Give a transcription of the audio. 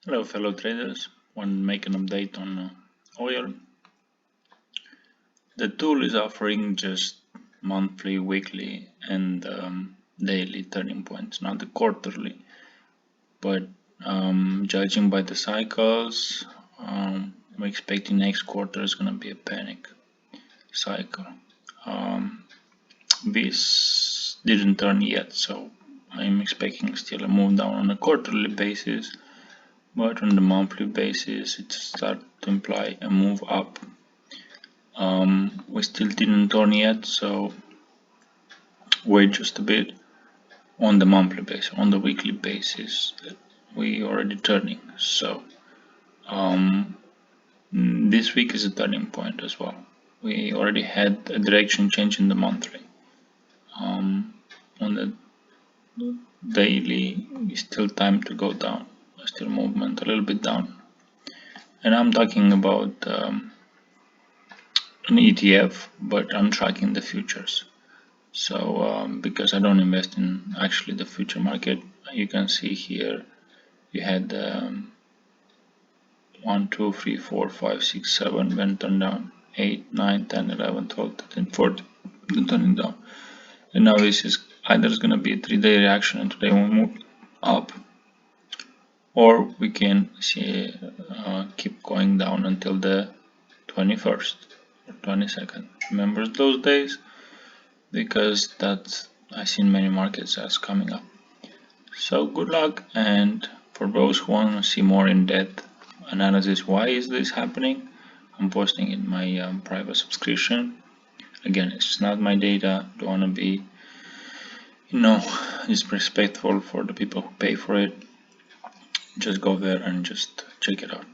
Hello fellow traders, want to make an update on oil. The tool is offering just monthly, weekly and daily turning points, not the quarterly, but judging by the cycles, I'm expecting next quarter is going to be a panic cycle. This didn't turn yet, so I'm expecting still a move down on a quarterly basis. But on the monthly basis, it started to imply a move up. We still didn't turn yet, so wait just a bit. On the monthly basis, on the weekly basis, we already turning. So this week is a turning point as well. We already had a direction change in the monthly. On the daily, it's still time to go down. Still movement a little bit down, and I'm talking about an ETF, but I'm tracking the futures. So because I don't invest in actually the future market, you can see here you had 1, 2, 3, 4, 5, 6, 7 when turned down, 8, 9, 10, 11, 12, 13, 14 then turning down, and now this is either going to be a 3-day reaction and today we'll move up, or we can see keep going down until the 21st or 22nd. Remember those days, because that's I've seen many markets as coming up. So good luck, and for those who want to see more in-depth analysis why is this happening, I'm posting in my private subscription. Again, it's not my data, don't want to be disrespectful for the people who pay for it. Just go there and just check it out.